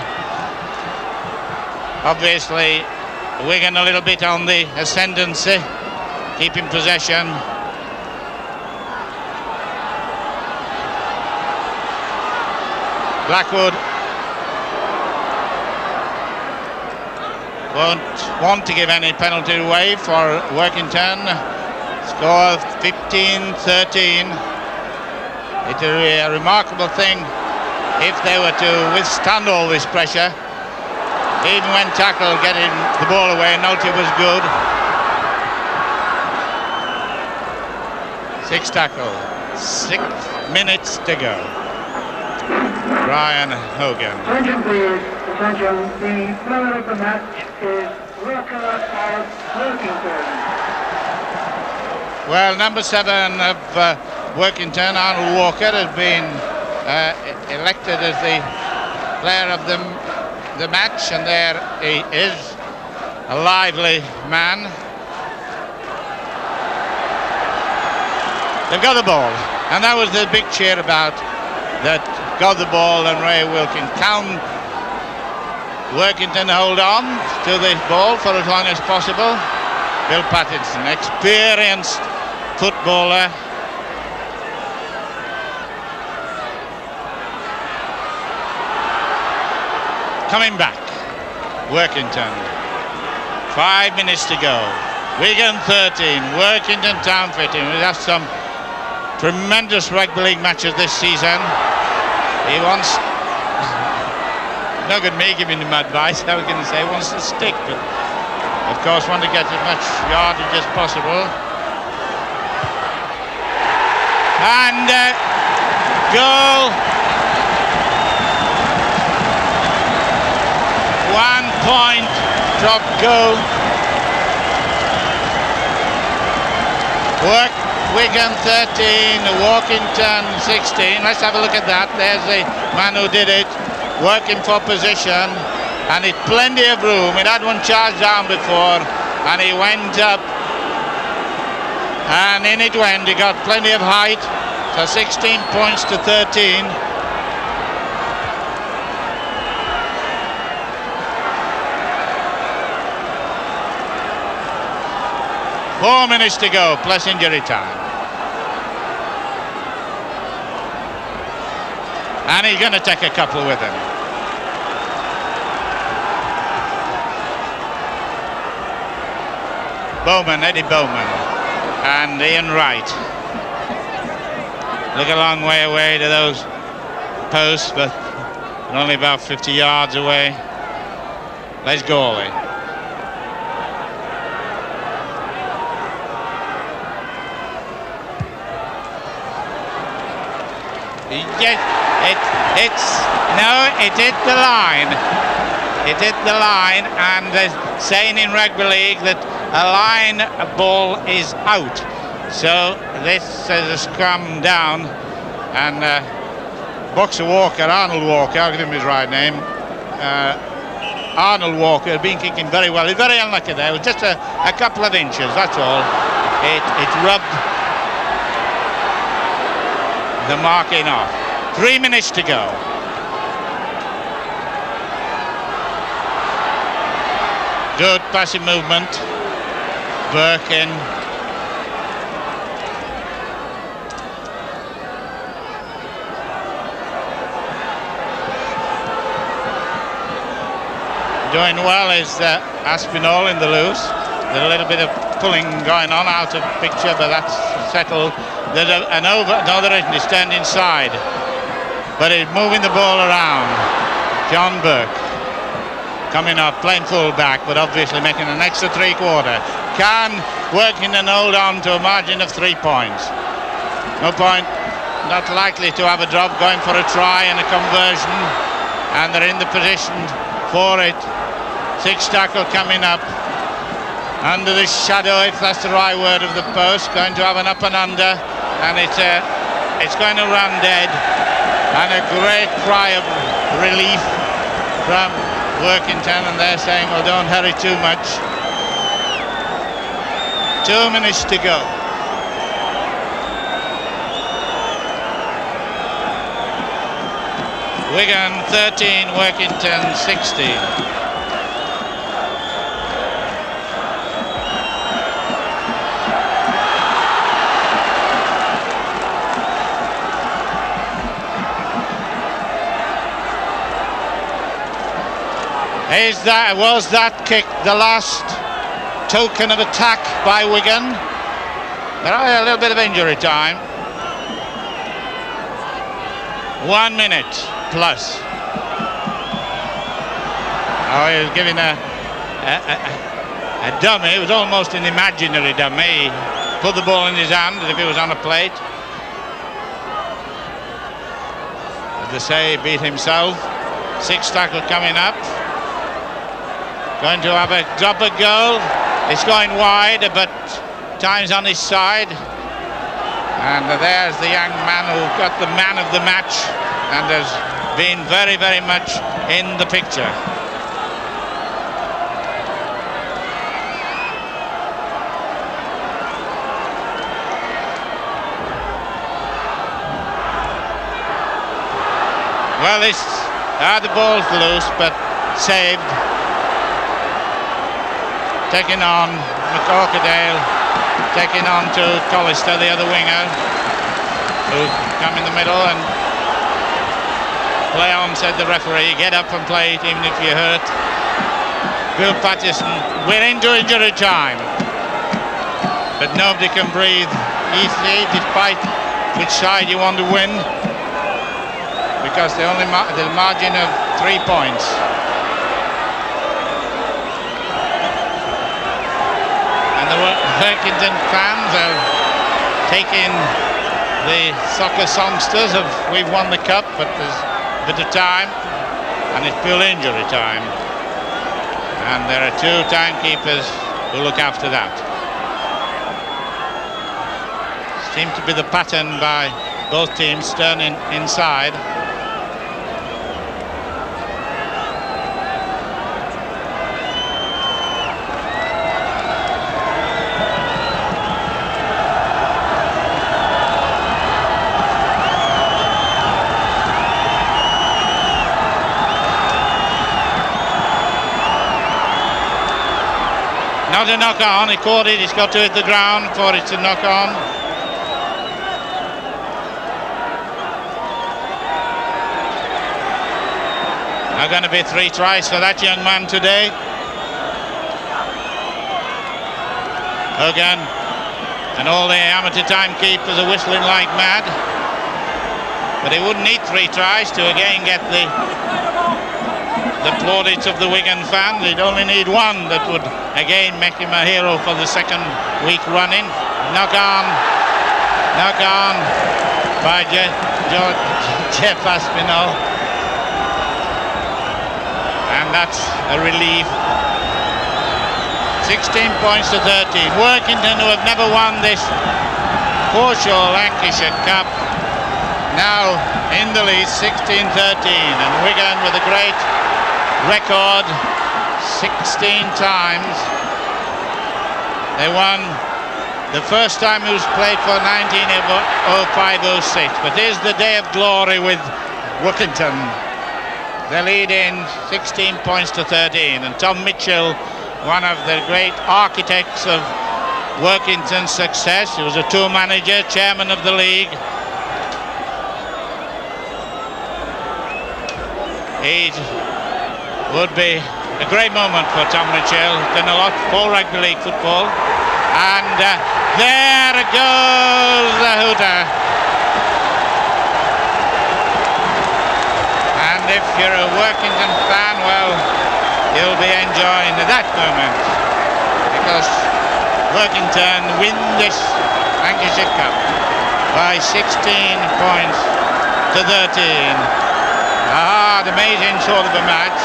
Obviously, Wigan a little bit on the ascendancy, keeping possession. Blackwood won't want to give any penalty away for Workington. Score 15-13. It would be a remarkable thing if they were to withstand all this pressure. Even when tackled, getting the ball away, Nolte was good. 6 tackles, 6 minutes to go. Brian Hogan. Attention please, attention. The player of the match is Worker of Workington. Well, number 7 of Workington, Arnold Walker, has been elected as the player of the match, and there he is, a lively man. They've got the ball, and that was the big cheer about that. Got the ball, and Ray Wilkin can Workington hold on to the ball for as long as possible. Bill Pattinson, experienced footballer. Coming back, Workington. 5 minutes to go. Wigan 13, Workington Town 15. We have some tremendous rugby league matches this season. He wants, no good me giving him advice, I was going to say he wants to stick, but of course want to get as much yardage as possible. And goal. 1 point drop goal. Wigan 13, Workington 16. Let's have a look at that. There's the man who did it, working for position, and it's plenty of room. It had one charge down before, and he went up, and in it went. He got plenty of height, so 16 points to 13. Four minutes to go, plus injury time. And he's going to take a couple with him. Eddie Bowman, and Ian Wright. Look a long way away to those posts, but only about 50 yards away. Les Gawley. It hit the line. It hit the line, and they're saying in rugby league that a line ball is out. So this is a scrum down, and Arnold Walker, I'll give him his right name. Arnold Walker had been kicking very well. He's very unlucky there. It was just a couple of inches, that's all. It rubbed the marking off. 3 minutes to go. Good passing movement. Birkin. Doing well is Aspinall in the loose. There's a little bit of pulling going on out of picture, but that's settled. There's another end, he's turned inside, but he's moving the ball around. John Burke coming up, playing full back, but obviously making an extra three-quarter. Can Workington hold on to a margin of 3 points? No point, not likely to have a drop, going for a try and a conversion, and they're in the position for it. Six tackle coming up under the shadow, if that's the right word, of the post. Going to have an up and under, and it's going to run dead. And a great cry of relief from Workington, and they're saying, well, don't hurry too much. 2 minutes to go. Wigan 13, Workington 16. Was that kick the last token of attack by Wigan? There are a little bit of injury time. 1 minute plus. Oh, he was giving a dummy. It was almost an imaginary dummy. He put the ball in his hand as if it was on a plate. As they say, he beat himself. Six tackle coming up. Going to have a drop a goal. It's going wide, but time's on his side. And there's the young man who got the man of the match and has been very, very much in the picture. Well, the ball's loose, but saved. Taking on McCorkadale, taking on to Collister, the other winger, who come in the middle and play on, said the referee. Get up and play it, even if you're hurt. Bill Patterson, we're into injury time. but nobody can breathe easily despite which side you want to win, because the margin of 3 points. And the Workington fans are taking the soccer songsters of "We've won the cup, but there's a bit of time," and it's pure injury time. And there are 2 timekeepers who look after that. Seems to be the pattern by both teams, turning inside. Not a knock on, he caught it, he's got to hit the ground for it to knock on. Now going to be 3 tries for that young man today. Hogan and all the amateur timekeepers are whistling like mad. But he wouldn't need 3 tries to again get the plaudits of the Wigan fans. He'd only need 1 that would again make him a hero for the 2nd week running. Knock on by Jeff Aspinall. And that's a relief. 16 points to 13. Workington, who have never won this Foreshore Lancashire Cup, now in the lead, 16-13. And Wigan with a great record, 16 times. They won the first time it was played for 1905-06. But here's the day of glory with Workington. They lead in 16 points to 13, and Tom Mitchell, one of the great architects of Workington's success. He was a tour manager, chairman of the league. It would be a great moment for Tom Mitchell. Done a lot for rugby league football, and there goes the hooter. And if you're a Workington fan, well, you'll be enjoying that moment, because Workington win this Lancashire Cup by 16 points to 13. The amazing sort of a match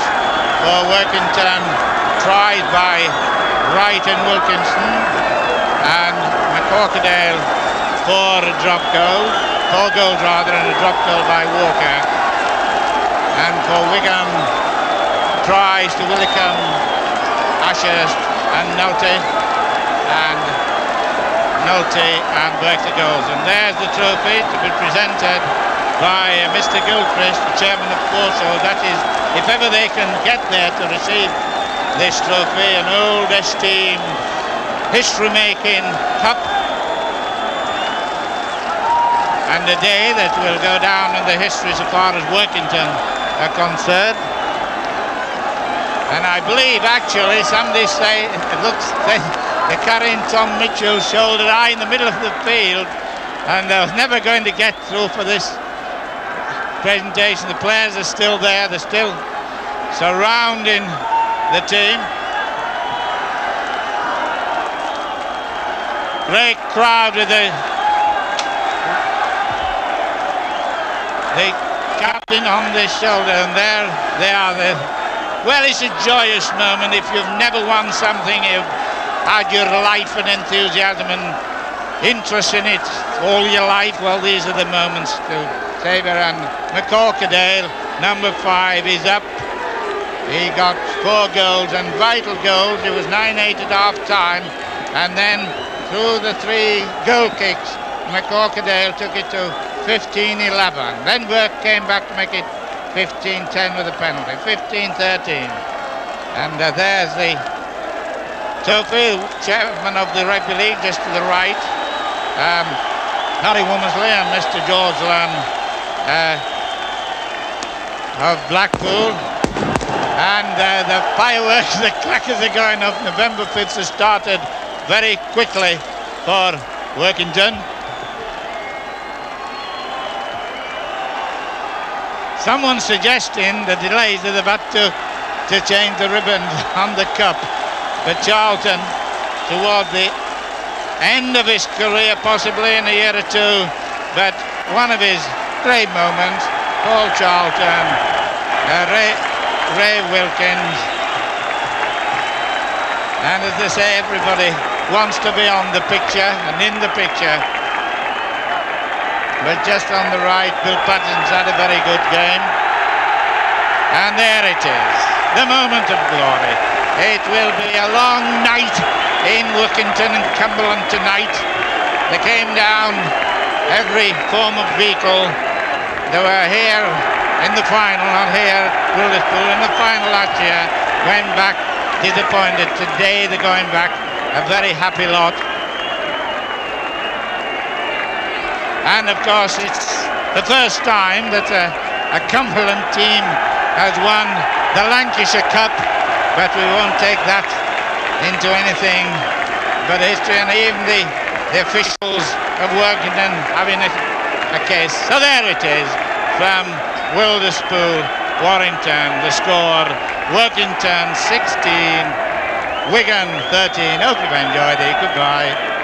for Workington, tried by Wright and Wilkinson, and McCorkadale for a drop goal, 4 goals rather, and a drop goal by Walker. And for Wigan, tries to Willicombe, Ashurst and Nolte, and Berkshire goals. And there's the trophy to be presented by Mr. Gilchrist, the chairman of Foreshore. That is, if ever they can get there to receive this trophy, an old esteemed, history-making cup, and a day that will go down in the history so far as Workington are concerned. And I believe, actually, somebody say it looks they're carrying Tom Mitchell's shoulder high in the middle of the field, and they're never going to get through for this presentation. The players are still there, they're still surrounding the team. Great crowd with the captain on the shoulder, and there they are. Well, it's a joyous moment. If you've never won something, you've had your life and enthusiasm and interest in it all your life, well, these are the moments to savour. And McCorkadale, number 5, is up. He got 4 goals, and vital goals. It was 9-8 at half time, and then through the 3 goal kicks, McCorkadale took it to 15-11. Then Burke came back to make it 15-10 with a penalty, 15-13. And there's the trophy, chairman of the Rugby League, just to the right. Harry Womersley and Mr. George Lamb of Blackpool. And the fireworks, the crackers are going off. November 5th has started very quickly for Workington. Someone suggesting the delays that they've had to change the ribbons on the cup. But Charlton, toward the end of his career, possibly in a year or two, but one of his great moments, Paul Charlton, Ray Wilkins, and as they say, everybody wants to be on the picture and in the picture. But just on the right, Bill Patterson's had a very good game. And there it is, the moment of glory. It will be a long night in Workington and Cumberland tonight. They came down every form of vehicle. They were here in the final, not here at Liverpool, in the final last year. Went back disappointed. Today they're going back a very happy lot. And of course it's the first time that a Cumberland team has won the Lancashire Cup, but we won't take that into anything but history, and even the officials of Workington having a case. So there it is from Wilderspool, Warrington, the score, Workington 16, Wigan 13. Hope you've enjoyed it. Goodbye.